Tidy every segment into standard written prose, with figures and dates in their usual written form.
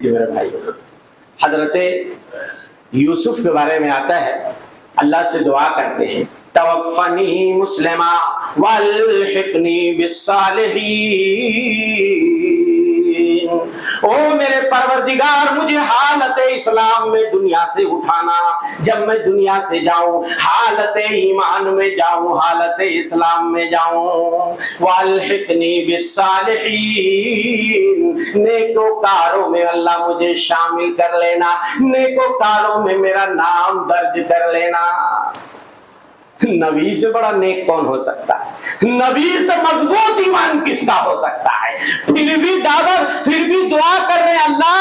میرے بھائی حضرت یوسف کے بارے میں آتا ہے، اللہ سے دعا کرتے ہیں توفنی مسلما والحقنی بالصالحین، او میرے پروردگار مجھے حالت اسلام میں دنیا سے اٹھانا، جب میں دنیا سے جاؤں حالت ایمان میں جاؤں، حالت اسلام میں جاؤں، والحقنی بالصالحین، نیکوکاروں میں اللہ مجھے شامل کر لینا، نیکوکاروں میں میرا نام درج کر لینا۔ نبی سے بڑا نیک کون ہو سکتا ہے؟ نبی سے مضبوط ایمان کس کا ہو سکتا ہے؟ پھر بھی دعوت، پھر بھی دعا کر رہے اللہ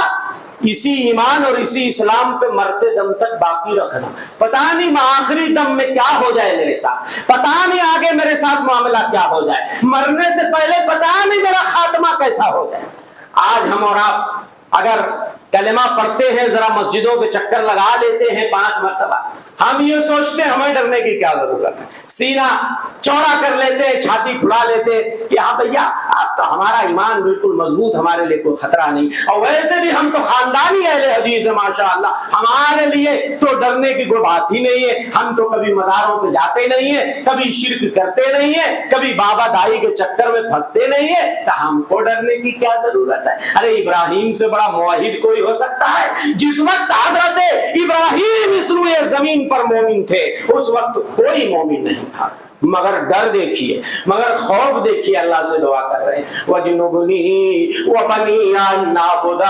اسی ایمان اور اسی اسلام پہ مرتے دم تک باقی رکھنا۔ پتہ نہیں آخری دم میں کیا ہو جائے میرے ساتھ، پتہ نہیں آگے میرے ساتھ معاملہ کیا ہو جائے، مرنے سے پہلے پتہ نہیں میرا خاتمہ کیسا ہو جائے۔ آج ہم اور آپ اگر کلمہ پڑھتے ہیں، ذرا مسجدوں کے چکر لگا لیتے ہیں 5 مرتبہ، ہم یہ سوچتے ہیں ہمیں ڈرنے کی کیا ضرورت ہے، سینہ چوڑا کر لیتے ہیں، چھاتی پھلا لیتے ہیں کہ ہاں بھیا اب تو ہمارا ایمان بالکل مضبوط، ہمارے لیے کوئی خطرہ نہیں، اور ویسے بھی ہم تو خاندانی اہل حدیث ہیں ماشاءاللہ، ہمارے لیے تو ڈرنے کی کوئی بات ہی نہیں ہے، ہم تو کبھی مزاروں پہ جاتے نہیں ہیں، کبھی شرک کرتے نہیں ہیں، کبھی بابا دائی کے چکر میں پھنستے نہیں ہیں، تو ہم کو ڈرنے کی کیا ضرورت ہے؟ ارے ابراہیم سے بڑا موحد کوئی ہو سکتا ہے؟ جس وقت حضرت ابراہیم اس روئے زمین پر مومن تھے، اس وقت کوئی مومن نہیں تھا، مگر ڈر دیکھیے، مگر خوف دیکھیے، اللہ سے دعا کر رہے ہیں وَجْنُبْنِي وَبَنِيَّ أَن نَّعْبُدَ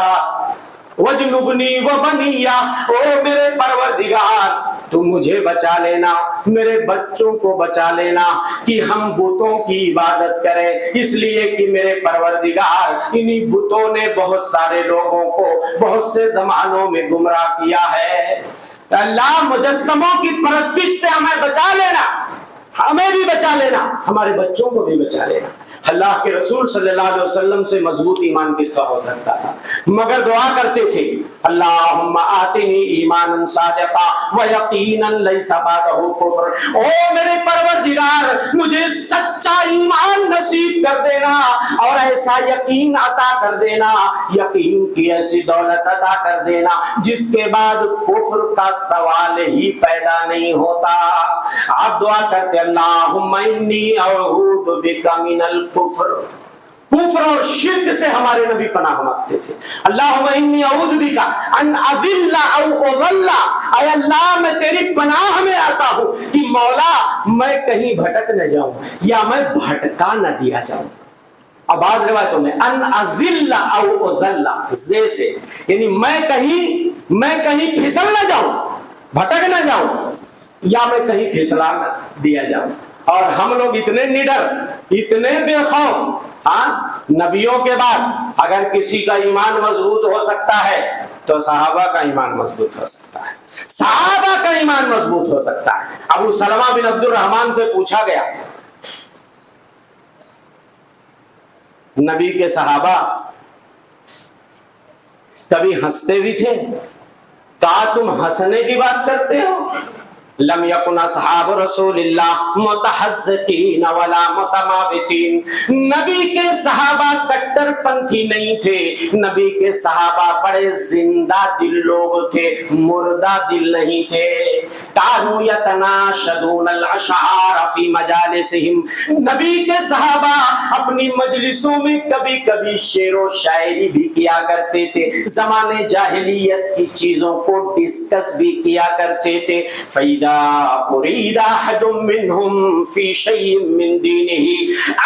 وَجْنُبْنِي وَبَنِيَّ، او میرے پروردگار تو مجھے بچا لینا، میرے بچوں کو بچا لینا کہ ہم بتوں کی عبادت کریں، اس لیے کہ میرے پروردگار انہی بتوں نے بہت سارے لوگوں کو بہت سے زمانوں میں گمراہ کیا ہے۔ اللہ مجسموں کی پرستش سے ہمیں بچا لینا، ہمیں بھی بچا لینا، ہمارے بچوں کو بھی بچا لینا۔ اللہ کے رسول صلی اللہ علیہ وسلم سے مضبوط ایمان کس کا ہو سکتا تھا؟ مگر دعا کرتے تھے اللہم آتنی ایمانا صادقا ویقینا لیس بعدہ کفر، او میرے پروردگار مجھے سچا ایمان نصیب کر دینا اور ایسا یقین عطا کر دینا، یقین کی ایسی دولت عطا کر دینا جس کے بعد کفر کا سوال ہی پیدا نہیں ہوتا۔ آپ دعا کرتے اللہم انی اعوذ بک من الکفر، کفر اور شرک سے ہمارے نبی پناہ مانگتے تھے۔ اللہم انی اعوذ بک ان اذل او اضل، اے اللہ میں تیری پناہ میں آتا ہوں کہ مولا میں کہیں بھٹک نہ جاؤں یا میں بھٹکا نہ دیا جاؤں۔ اب بعض روایتوں میں ان اذل او اضل، زے سے یعنی میں کہیں پھسل نہ جاؤں، بھٹک نہ جاؤں، یا میں کہیں پھسلا نہ دیا جاؤں۔ اور ہم لوگ اتنے نڈر، اتنے بے خوف، نبیوں کے بعد اگر کسی کا ایمان مضبوط ہو سکتا ہے تو صحابہ کا ایمان مضبوط ہو سکتا ہے، صحابہ کا ایمان مضبوط ہو سکتا ہے۔ ابو سلمہ بن عبد الرحمن سے پوچھا گیا، نبی کے صحابہ کبھی ہنستے بھی تھے؟ کہا تم ہنسنے کی بات کرتے ہو؟ لم یکن اصحاب رسول اللہ متحزقین ولا متماوتین، نبی کے صحابہ کٹر پنتھی نہیں تھے، نبی کے صحابہ بڑے زندہ دل لوگ تھے، مردہ دل نہیں تھے۔ کانوا یتناشدون الاشعار فی مجالسہم، نبی کے صحابہ اپنی مجلسوں میں کبھی کبھی شعر و شاعری بھی کیا کرتے تھے، زمانے جاہلیت کی چیزوں کو ڈسکس بھی کیا کرتے تھے۔ فَإِذَا أُرِيدَ أَحَدٌ مِّنْهُمْ فِي شَيْءٍ مِّن دِينِهِ،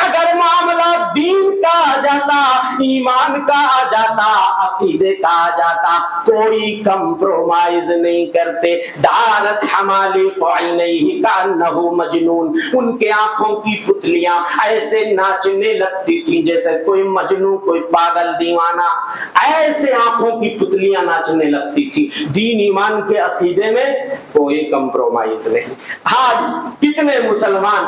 اگر معاملہ دین کا آ جاتا، ایمان کا آ جاتا، عقیدے کا آ جاتا، کوئی کمپرومائز نہیں کرتے۔ دارت حمالق عینیہ کأنہ مجنون، ان کے آنکھوں کی پتلیاں ایسے ناچنے لگتی تھیں جیسے کوئی مجنون، کوئی پاگل دیوانہ، ایسے آنکھوں کی پتلیاں ناچنے لگتی تھی۔ دین ایمان کے عقیدے میں کوئی کمپرومائز نہیں۔ آج کتنے مسلمان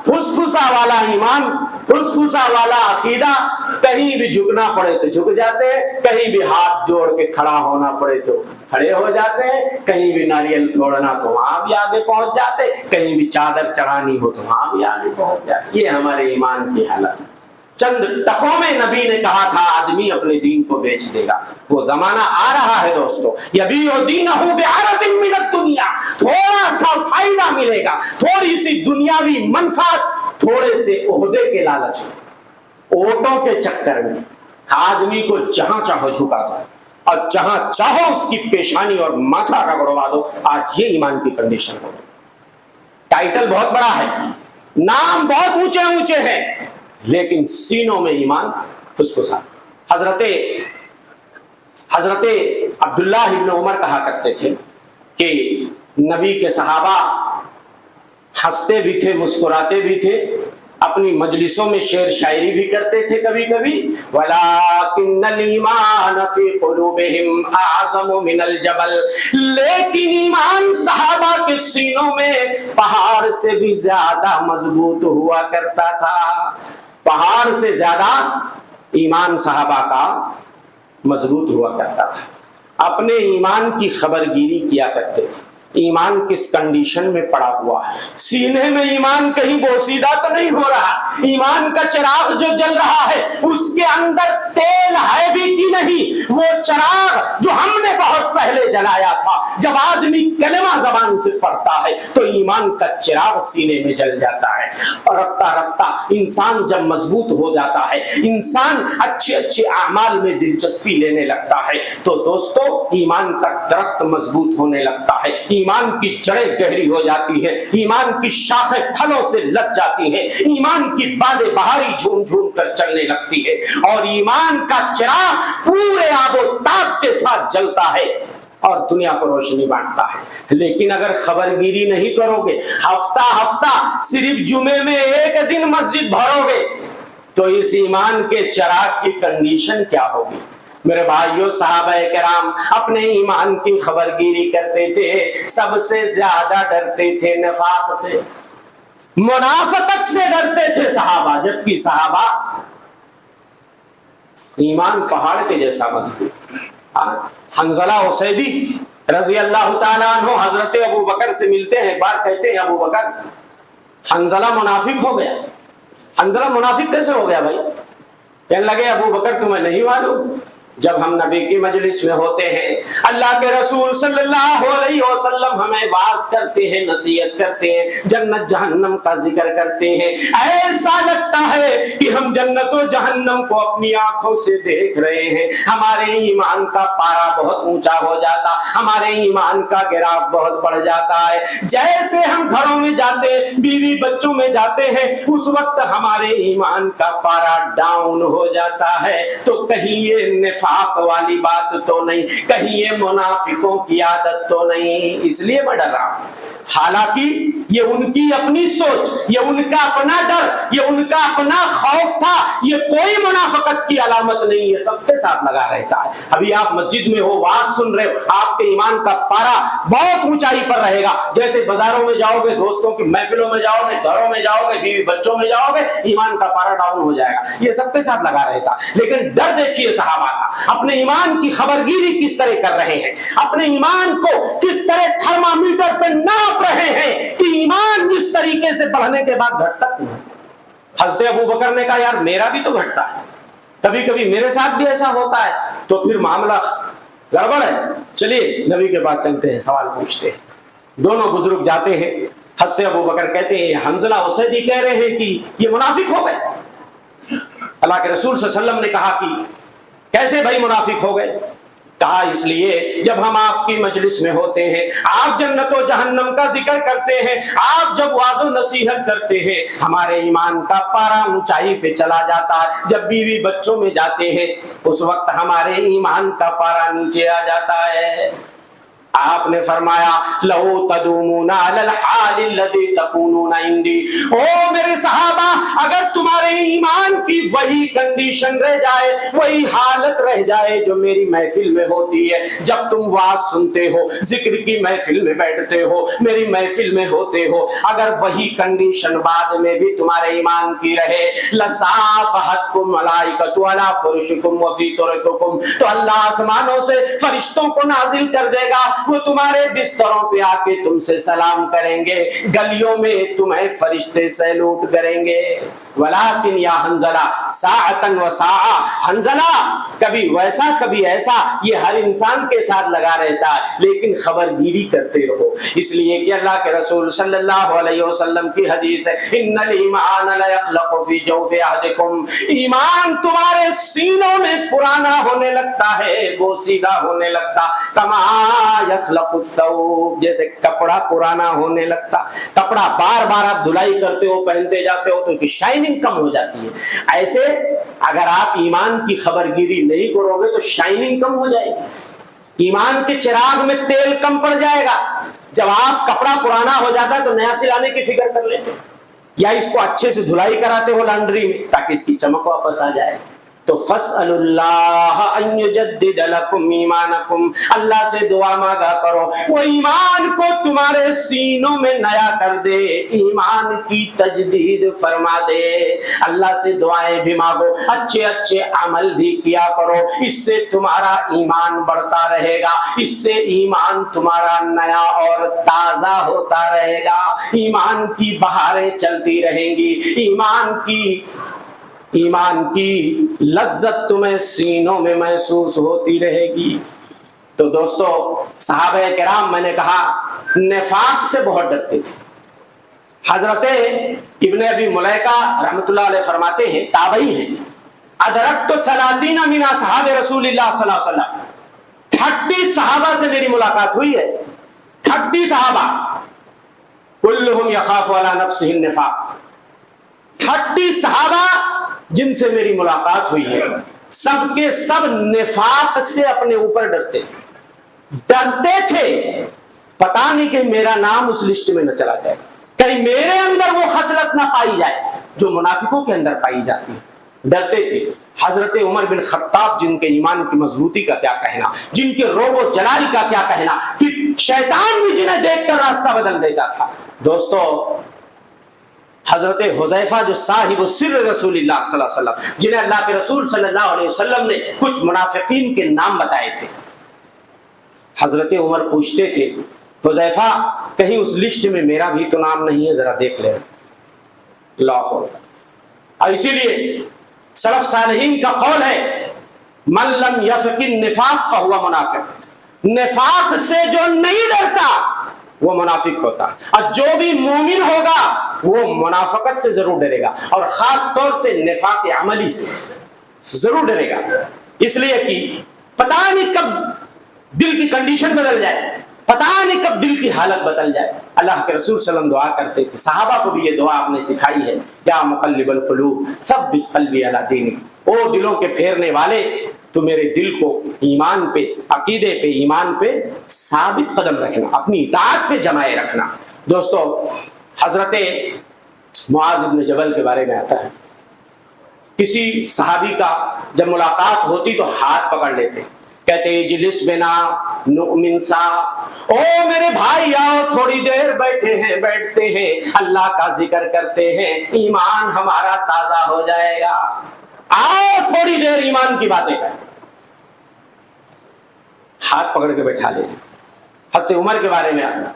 پھسپھسا والا ایمان، پھسپھسا والا عقیدہ، کہیں بھی جھکنا پڑے تو جھک جاتے ہیں، کہیں بھی ہاتھ جوڑ کے کھڑا ہونا پڑے تو کھڑے ہو جاتے ہیں، کہیں بھی ناریل توڑنا تو وہاں بھی آگے پہنچ جاتے، کہیں بھی چادر چڑھانی ہو تو وہاں بھی آگے پہنچ جاتے۔ یہ ہمارے ایمان کی حالت ہے۔ چند ٹکوں میں نبی نے کہا تھا آدمی اپنے دین کو بیچ دے گا. وہ زمانہ آ رہا ہے دوستو. یبیع دینہ بعرض من الدنیا، تھوڑا سا فائدہ ملے گا، تھوڑی سی دنیاوی منفعت، تھوڑے سے عہدے کے لالچ میں، ووٹوں کے چکر میں آدمی کو جہاں چاہو جھکا دو اور جہاں چاہو اس کی پیشانی اور ماتھا رگڑوا دو. آج یہ ایمان کی کنڈیشن ہو. ٹائٹل بہت بڑا ہے، نام بہت اونچے اونچے ہیں، لیکن سینوں میں ایمان پھسپھسا. حضرت عبداللہ ابن عمر کہا کرتے تھے کہ نبی کے صحابہ ہنستے بھی تھے، مسکراتے بھی تھے، اپنی مجلسوں میں شعر شاعری بھی کرتے تھے کبھی کبھی. وَلَٰكِنَّ الْإِيمَانَ فِي قُلُوبِهِمْ أَعْظَمُ مِنَ الْجَبَلِ، لیکن ایمان صحابہ کے سینوں میں پہاڑ سے بھی زیادہ مضبوط ہوا کرتا تھا. پہاڑ سے زیادہ ایمان صحابہ کا مضبوط ہوا کرتا تھا. اپنے ایمان کی خبرگیری کیا کرتے تھے. ایمان کس کنڈیشن میں پڑا ہوا ہے، سینے میں ایمان کہیں بوسیدہ تو نہیں ہو رہا. ایمان کا چراغ جو جل رہا ہے اس کے اندر تیل ہے بھی کہ نہیں. وہ چراغ جو ہم نے بہت پہلے جلایا تھا، جب آدمی کلمہ زبان سے پڑھتا ہے تو ایمان کا چراغ سینے میں جل جاتا ہے. اور رفتہ رفتہ انسان جب مضبوط ہو جاتا ہے، انسان اچھے اچھے اعمال میں دلچسپی لینے لگتا ہے، تو دوستو ایمان کا درخت مضبوط ہونے لگتا ہے. ایمان کی جڑیں گہری ہو جاتی ہیں، ایمان کی شاخیں پھلوں سے لگ جاتی ہیں، ایمان کی بالیں بہاری جھوم جھوم کر چلنے لگتی ہے، اور ایمان کا چراغ پورے آب و تاب کے ساتھ جلتا ہے اور دنیا کو روشنی بانٹتا ہے. لیکن اگر خبرگیری نہیں کرو گے، ہفتہ ہفتہ صرف جمعے میں ایک دن مسجد بھرو گے، تو اس ایمان کے چراغ کی کنڈیشن کیا ہوگی؟ میرے بھائیوں، صحابہ کرام اپنے ایمان کی خبرگیری کرتے تھے. سب سے زیادہ ڈرتے تھے نفاق سے، منافقت سے ڈرتے تھے صحابہ، جبکہ صحابہ ایمان پہاڑ کے جیسا مضبوط. حنظلہ اسیدی رضی اللہ تعالیٰ عنہ حضرت ابو بکر سے ملتے ہیں. ایک بار کہتے ہیں ابو بکر حنظلہ منافق ہو گیا. حنظلہ منافق کیسے ہو گیا بھائی؟ کہنے لگے ابو بکر تمہیں نہیں معلوم، جب ہم نبی کی مجلس میں ہوتے ہیں، اللہ کے رسول صلی اللہ علیہ وسلم ہمیں واعظ کرتے ہیں، نصیحت کرتے ہیں، جنت جہنم کا ذکر کرتے ہیں، ایسا لگتا ہے کہ ہم جنت و جہنم کو اپنی آنکھوں سے دیکھ رہے ہیں. ہمارے ایمان کا پارا بہت اونچا ہو جاتا، ہمارے ایمان کا گراف بہت بڑھ جاتا ہے. جیسے ہم گھروں میں جاتے، بیوی بچوں میں جاتے ہیں، اس وقت ہمارے ایمان کا پارا ڈاؤن ہو جاتا ہے. تو کہیں یہ نفاق والی بات تو نہیں، کہیں یہ منافقوں کی عادت تو نہیں. اس لیے میں ڈر رہا ہوں. حالانکہ یہ ان کی اپنی سوچ، یہ ان کا اپنا ڈر، یہ ان کا اپنا خوف تھا. یہ کوئی منافقت کی علامت نہیں، یہ سب کے ساتھ لگا رہتا ہے. ابھی آپ مسجد میں ہو، واعظ سن رہے ہو، آپ کے ایمان کا پارا بہت اونچائی پر رہے گا. جیسے بازاروں میں جاؤ گے، دوستوں کی محفلوں میں جاؤ گے، گھروں میں جاؤ گے، بیوی بچوں میں جاؤ گے، ایمان کا پارا ڈاؤن ہو جائے گا. یہ سب کے ساتھ لگا رہتا. لیکن ڈر دیکھیے صحابہ کا، اپنے ایمان کی خبرگیری کس طرح کر رہے ہیں، اپنے ایمان کو کس طرح تھرمامیٹر پہ ناپ رہے ہیں کہ ایمان اس طریقے سے بڑھنے کے بعد گھٹتا نہیں. حضرت ابو بکر نے کہا یار میرا بھی تو گھٹتا ہے، کبھی کبھی میرے ساتھ بھی ایسا ہوتا ہے، تو پھر معاملہ گڑبڑ ہے. چلیے نبی کے پاس چلتے ہیں، سوال پوچھتے ہیں. دونوں بزرگ جاتے ہیں. حضرت ابو بکر کہتے ہیں حنظلہ اسیدی کہہ رہے ہیں کہ یہ منافق ہو گئے. اللہ کے رسول صلی اللہ علیہ وسلم نے کہا کہ کیسے بھائی منافق ہو گئے؟ کہا اس لیے جب ہم آپ کی مجلس میں ہوتے ہیں، آپ جنت و جہنم کا ذکر کرتے ہیں، آپ جب واعظ و نصیحت کرتے ہیں، ہمارے ایمان کا پارا اونچائی پہ چلا جاتا ہے. جب بیوی بچوں میں جاتے ہیں اس وقت ہمارے ایمان کا پارا نیچے آ جاتا ہے. آپ نے فرمایا لو تدومون علی الحال الذی تکونون عندی، او میرے صحابہ اگر تمہارے ایمان کی وہی کنڈیشن رہ جائے، وہی حالت رہ جائے جو میری محفل میں ہوتی ہے، جب تم واعظ سنتے ہو، ذکر کی محفل میں بیٹھتے ہو، میری محفل میں ہوتے ہو، اگر وہی کنڈیشن بعد میں بھی تمہارے ایمان کی رہے، لصافحتکم ملائکۃ علی فرشکم وفی طرقکم، تو اللہ آسمانوں سے فرشتوں کو نازل کر دے گا، وہ تمہارے بستروں پہ آ کے تم سے سلام کریں گے, گلیوں میں تمہیں فرشتے سیلوٹ کریں گے. ولیکن یا حنظلہ ساعتن و ساعہ, حنظلہ کبھی ویسا کبھی ایسا, یہ ہر انسان کے ساتھ لگا رہتا ہے, لیکن خبرگیری کرتے رہو. اس لیے کہ اللہ کے رسول صلی اللہ علیہ وسلم کی حدیث ہے, ان الایمان لیخلق فی جوف احدکم, ایمان تمہارے سینوں میں پرانا ہونے لگتا ہے, وہ سیدھا ہونے لگتا, کما یخلق الثوب, جیسے کپڑا پرانا ہونے لگتا. کپڑا بار بار آپ دھلائی کرتے ہو, پہنتے جاتے ہو تو ان کی شائننگ کم ہو جاتی ہے. ایسے اگر آپ ایمان کی خبرگیری نہیں کرو گے تو شائننگ کم ہو جائے گی, ایمان کے چراغ میں تیل کم پڑ جائے گا. جب آپ کپڑا پرانا ہو جاتا ہے تو نیا سلانے کی فکر کر لیتے ہو, یا اس کو اچھے سے دھلائی کراتے ہو لانڈری میں تاکہ اس کی چمک واپس آ جائے. تو فاسألوا اللہ ان یجدد لکم ایمانکم, اللہ سے دعا مانگا کرو وہ ایمان کو تمہارے سینوں میں نیا کر دے, ایمان کی تجدید فرما دے. اللہ سے دعائیں بھی مانگو, اچھے اچھے عمل بھی کیا کرو, اس سے تمہارا ایمان بڑھتا رہے گا, اس سے ایمان تمہارا نیا اور تازہ ہوتا رہے گا, ایمان کی بہاریں چلتی رہیں گی, ایمان کی لذت تمہیں سینوں میں محسوس ہوتی رہے گی. تو دوستو صحابہ کرام, میں نے کہا نفاق سے بہت ڈرتے تھے. حضرت ابن ابی ملیکہ رحمۃ اللہ علیہ فرماتے ہیں, تابعی ہیں, ادرکت 30 من اصحاب رسول اللہ صلی اللہ علیہ وسلم, 30 صحابہ سے میری ملاقات ہوئی ہے. 30 صحابہ, کلہم یخاف علی نفسہ النفاق, 30 صحابہ جن سے میری ملاقات ہوئی ہے, سب کے سب نفاق سے اپنے اوپر ڈرتے تھے. پتا نہیں کہ میرا نام اس لسٹ میں نہ چلا جائے, کہیں میرے اندر وہ خصلت نہ پائی جائے جو منافقوں کے اندر پائی جاتی ہے. ڈرتے تھے. حضرت عمر بن خطاب, جن کے ایمان کی مضبوطی کا کیا کہنا, جن کے روب و جلال کا کیا کہنا, کہ شیطان بھی جنہیں دیکھ کر راستہ بدل دیتا تھا. دوستو حضرت حذیفہ جو صاحب سر رسول اللہ صلی اللہ علیہ وسلم, جنہیں اللہ کے رسول صلی اللہ علیہ وسلم نے کچھ منافقین کے نام بتائے تھے, حضرت عمر پوچھتے تھے, حذیفہ کہیں اس لسٹ میں میرا بھی تو نام نہیں ہے, ذرا دیکھ لیں. اللہ. اور اسی لیے سلف صالحین کا قول ہے, من لم یفق النفاق فہو منافق, نفاق سے جو نہیں ڈرتا وہ منافق ہوتا, اور جو بھی مومن ہوگا وہ منافقت سے ضرور ڈرے گا, اور خاص طور سے نفاق عملی سے ضرور ڈرے گا. اس لیے کہ پتہ نہیں کب دل کی کنڈیشن بدل جائے, پتہ نہیں کب دل کی حالت بدل جائے. اللہ کے رسول صلی اللہ علیہ وسلم دعا کرتے تھے, صحابہ کو بھی یہ دعا آپ نے سکھائی ہے, یا مقلب القلوب ثبت قلبی علی دینک, او دلوں کے پھیرنے والے تو میرے دل کو ایمان پہ, عقیدے پہ, ایمان پہ ثابت قدم رکھنا, اپنی اطاعت پہ جمائے رکھنا. دوستو حضرت معاذ بن جبل کے بارے میں آتا ہے, کسی صحابی کا جب ملاقات ہوتی تو ہاتھ پکڑ لیتے, کہتے اجلس بنا نؤمن سا, او میرے بھائی آؤ تھوڑی دیر بیٹھتے ہیں, اللہ کا ذکر کرتے ہیں, ایمان ہمارا تازہ ہو جائے گا, آؤ تھوڑی دیر ایمان کی باتیں کریں. ہاتھ پکڑ کے بیٹھا لیتے. حضرت عمر کے بارے میں آتا,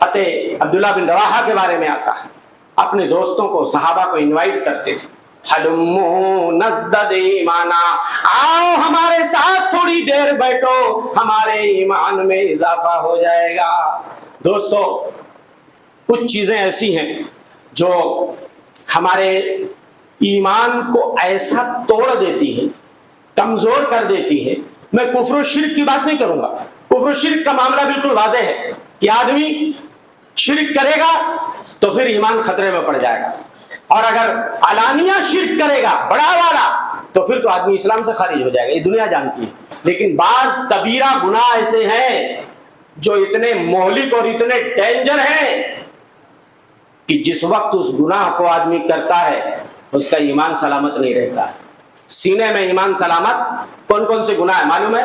حضرت عبداللہ بن رواحہ کے بارے میں آتا ہے, اپنے دوستوں کو, صحابہ کو انوائٹ کرتے تھے, حلمو نزدد ایمانا, آؤ ہمارے ساتھ تھوڑی دیر بیٹھو, ہمارے ایمان میں اضافہ ہو جائے گا. دوستو کچھ چیزیں ایسی ہیں جو ہمارے ایمان کو ایسا توڑ دیتی ہے, کمزور کر دیتی ہے. میں کفر و شرک کی بات نہیں کروں گا, کفر و شرک کا معاملہ بالکل واضح ہے کہ آدمی شرک کرے گا تو پھر ایمان خطرے میں پڑ جائے گا, اور اگر علانیہ شرک کرے گا بڑا والا تو پھر تو آدمی اسلام سے خارج ہو جائے گا, یہ دنیا جانتی ہے. لیکن بعض کبیرہ گناہ ایسے ہیں جو اتنے مہلک اور اتنے ڈینجر ہیں کہ جس وقت اس گناہ کو آدمی کرتا ہے اس کا ایمان سلامت نہیں رہتا ہے. سینے میں ایمان سلامت کون کون سے گناہ ہے معلوم ہے؟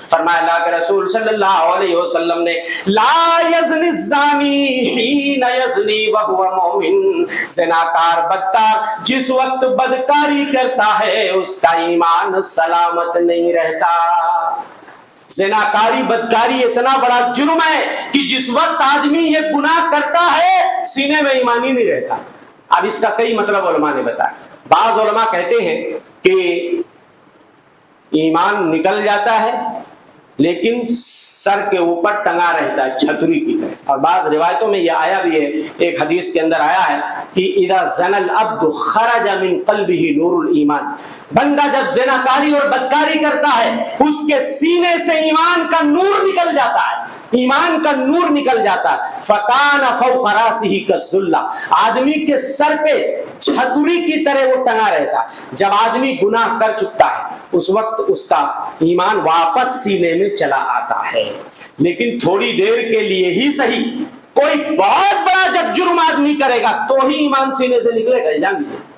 فرمایا اللہ کے رسول صلی اللہ علیہ وسلم نے, لا یزنی الزانی حین یزنی وہو مومن, زناکار بدکار جس وقت بدکاری کرتا ہے اس کا ایمان سلامت نہیں رہتا. زناکاری بدکاری اتنا بڑا جرم ہے کہ جس وقت آدمی یہ گناہ کرتا ہے سینے میں ایمان ہی نہیں رہتا۔ اب اس کا کئی مطلب علماء نے بتایا۔ بعض علماء کہتے ہیں کہ ایمان نکل جاتا ہے لیکن سر کے اوپر ٹنگا رہتا ہے چھتری کی طرح، اور بعض روایتوں میں یہ آیا بھی ہے، ایک حدیث کے اندر آیا ہے کہ اذا زنى العبد خرج من قلبه نور الایمان، بندہ جب زناکاری اور بدکاری کرتا ہے اس کے سینے سے ایمان کا نور نکل جاتا ہے، ایمان کا نور نکل جاتا ہے۔ فکان فوق راسه كالظلہ، آدمی کے سر پہ چھتری کی طرح وہ ٹنگا رہتا ہے۔ جب آدمی گناہ کر چکتا ہے اس وقت اس کا ایمان واپس سینے میں چلا آتا ہے، لیکن تھوڑی دیر کے لیے ہی صحیح، کوئی بہت بڑا جب جرم آدمی کرے گا تو ہی ایمان سینے سے نکلے گا، جان لیجیے۔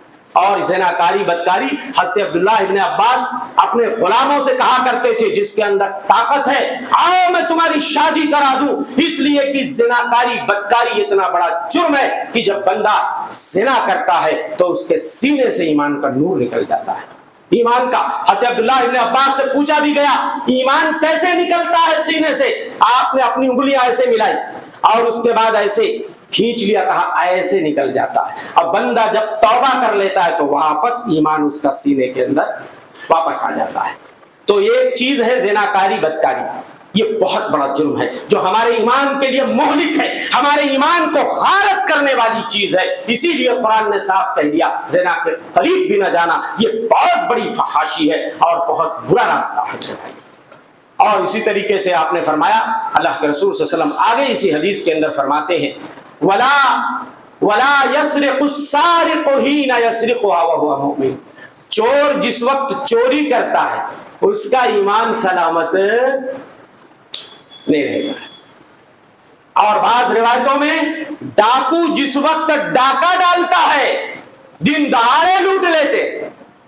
اور زناکاری بدکاری، حضرت عبداللہ ابن عباس اپنے غلاموں سے کہا کرتے تھے جس کے اندر طاقت ہے آؤ میں تمہاری شادی کرا دوں، اس لیے کہ زناکاری بدکاری اتنا بڑا جرم ہے کہ جب بندہ زنا کرتا ہے تو اس کے سینے سے ایمان کا نور نکل جاتا ہے۔ ایمان کا حضرت عبداللہ ابن عباس سے پوچھا بھی گیا ایمان کیسے نکلتا ہے سینے سے؟ آپ نے اپنی انگلیاں ایسے ملائی اور اس کے بعد ایسے کھینچ لیا، کہا ایسے نکل جاتا ہے۔ اب بندہ جب توبہ کر لیتا ہے تو واپس ایمان اس کا سینے کے اندر واپس آ جاتا ہے۔ تو ایک چیز ہے زناکاری بدکاری، یہ بہت بڑا جرم ہے جو ہمارے ایمان کے لیے مہلک ہے، ہمارے ایمان کو غارت کرنے والی چیز ہے۔ اسی لیے قرآن نے صاف کہہ دیا زنا کے قریب بھی نہ جانا، یہ بہت بڑی فحاشی ہے اور بہت برا راستہ ہے۔ اور اسی طریقے سے آپ نے فرمایا، اللہ کے رسول صلی اللہ علیہ وسلم آگے اسی حدیث کے اندر فرماتے ہیں وَلَا يَسْرِقُ السَّارِقُ حِينَ يَسْرِقُهَا وَهُوَ مُؤْمِنٌ، چور جس وقت چوری کرتا ہے اس کا ایمان سلامت نہیں رہے گا۔ اور بعض روایتوں میں ڈاکو جس وقت ڈاکہ ڈالتا ہے دن دہاڑے لوٹ لیتے،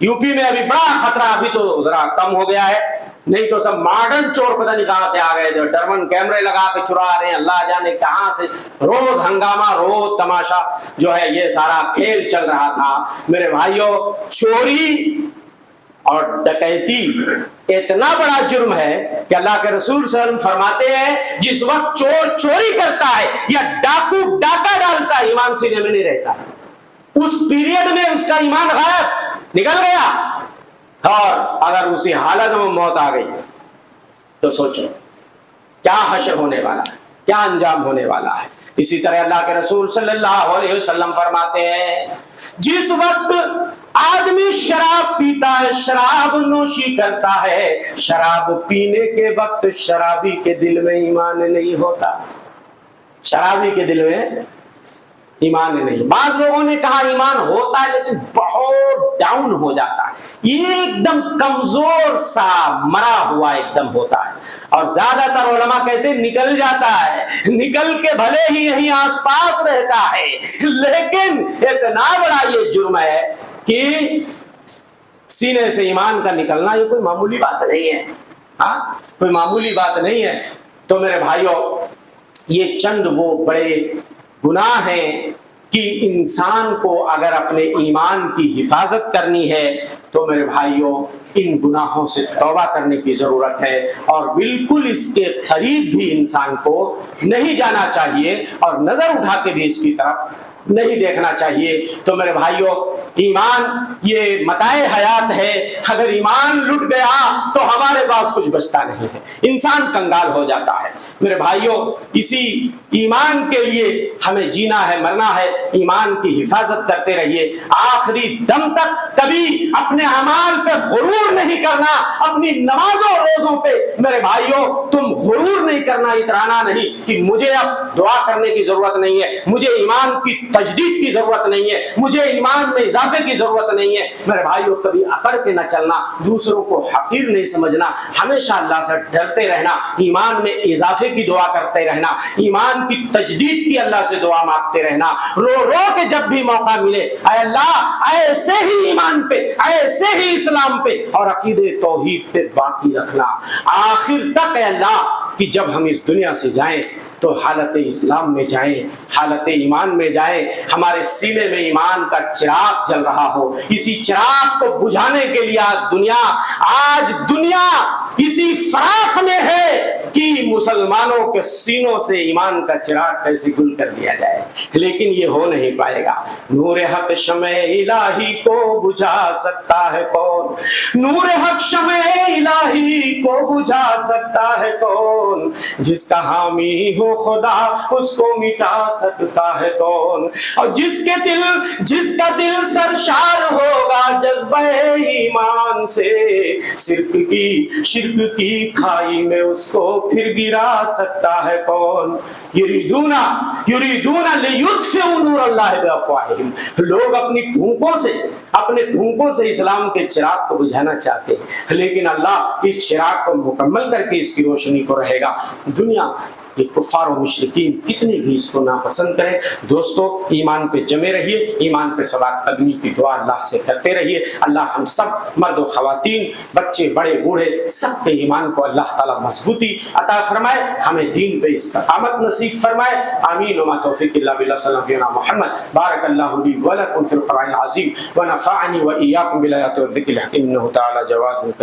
یو پی میں ابھی بڑا خطرہ، ابھی تو ذرا کم ہو گیا ہے، نہیں تو سب ماڈرن چور پتہ نہیں کہاں سے آ گئے جو ڈرون کیمرے لگا کے چرا رہے ہیں، اللہ جانے کہاں سے، روز ہنگامہ روز تماشا جو ہے یہ سارا کھیل چل رہا تھا۔ میرے بھائیوں چوری اور ڈکیتی اتنا بڑا جرم ہے کہ اللہ کے رسول صلی اللہ علیہ وسلم فرماتے ہیں جس وقت چور چوری کرتا ہے یا ڈاکو ڈاکہ ڈالتا ہے ایمان سینے میں نہیں رہتا، اس پیریڈ میں اس کا ایمان غائب نکل گیا، اور اگر اسی حالت میں موت آ گئی تو سوچو کیا حشر ہونے والا ہے، کیا انجام ہونے والا ہے۔ اسی طرح اللہ کے رسول صلی اللہ علیہ وسلم فرماتے ہیں جس وقت آدمی شراب پیتا ہے، شراب نوشی کرتا ہے، شراب پینے کے وقت شرابی کے دل میں ایمان نہیں ہوتا، شرابی کے دل میں ایمان نہیں۔ بعض لوگوں نے کہا ایمان ہوتا ہے لیکن بہت ڈاؤن ہو جاتا ہے، ایک دم کمزور سا مرا ہوا ایک دم ہوتا ہے، اور زیادہ تر علماء کہتے ہیں نکل جاتا ہے، نکل کے بھلے ہی یہیں آس پاس رہتا ہے، لیکن اتنا بڑا یہ جرم ہے کہ سینے سے ایمان کا نکلنا یہ کوئی معمولی بات نہیں ہے، ہاں کوئی معمولی بات نہیں ہے۔ تو میرے بھائیوں یہ چند وہ بڑے گناہ ہیں کہ انسان کو اگر اپنے ایمان کی حفاظت کرنی ہے تو میرے بھائیوں ان گناہوں سے توبہ کرنے کی ضرورت ہے، اور بالکل اس کے قریب بھی انسان کو نہیں جانا چاہیے اور نظر اٹھا کے بھی اس کی طرف نہیں دیکھنا چاہیے۔ تو میرے بھائیوں ایمان یہ متاع حیات ہے، اگر ایمان لٹ گیا تو ہمارے پاس کچھ بچتا نہیں ہے، انسان کنگال ہو جاتا ہے۔ میرے بھائیوں اسی ایمان کے لیے ہمیں جینا ہے، مرنا ہے، ایمان کی حفاظت کرتے رہیے آخری دم تک۔ کبھی اپنے اعمال پہ غرور نہیں کرنا، اپنی نمازوں روزوں پہ میرے بھائیوں تم غرور نہیں کرنا، اترانا نہیں کہ مجھے اب دعا کرنے کی ضرورت نہیں ہے، مجھے ایمان کی تجدید کی ضرورت نہیں ہے، مجھے ایمان میں اضافے کی ضرورت نہیں ہے۔ میرے بھائیوں کبھی اکڑ کے نہ چلنا، دوسروں کو حقیر نہیں سمجھنا، ہمیشہ اللہ سے ڈرتے رہنا، ایمان میں اضافے کی دعا کرتے رہنا، ایمان کی تجدید کی اللہ سے دعا مانگتے رہنا، رو رو کے جب بھی موقع ملے اے اللہ ایسے ہی ایمان پہ، ایسے ہی اسلام پہ اور عقیدے توحید پہ باقی رکھنا آخر تک۔ اے اللہ کہ جب ہم اس دنیا سے جائیں تو حالت اسلام میں جائیں، حالت ایمان میں جائیں، ہمارے سینے میں ایمان کا چراغ جل رہا ہو۔ اسی چراغ کو بجھانے کے لیے آج دنیا اسی فراق میں ہے مسلمانوں کے سینوں سے ایمان کا چراغ کیسے گل کر دیا جائے، لیکن یہ ہو نہیں پائے گا۔ نور حق شمع الہی کو بجھا سکتا ہے کون، نور حق شمع الہی کو بجھا سکتا ہے کون، جس کا حامی ہو خدا اس کو مٹا سکتا ہے کون، اور جس کا دل سرشار ہوگا جذبہ ایمان سے، شرک کی کھائی میں اس کو پھر گرا سکتا ہے کون۔ یریدون لیطفئوا نور اللہ بافواہہم، لوگ اپنے پھونکوں سے اسلام کے چراغ کو بجھانا چاہتے ہیں، لیکن اللہ اس چراغ کو مکمل کر کے اس کی روشنی کو رہے گا۔ دنیا یہ کفار و مشرکین کتنے بھی اس کو ناپسند کریں، دوستو ایمان پہ جمے رہیے، ایمان پہ ثبات قدمی کی دعا اللہ سے کرتے رہیے۔ اللہ ہم سب مرد و خواتین، بچے بڑے بوڑھے، سب کے ایمان کو اللہ تعالی مضبوطی عطا فرمائے، ہمیں دین پہ استقامت نصیب فرمائے، آمین۔ وما توفیق الا باللہ، صلی اللہ علیہ محمد۔ بارک اللہ لی ولکم فی القرآن العظیم ونفعنی وإیاکم بالآیات والذکر الحکیم، انہ تعالی جواد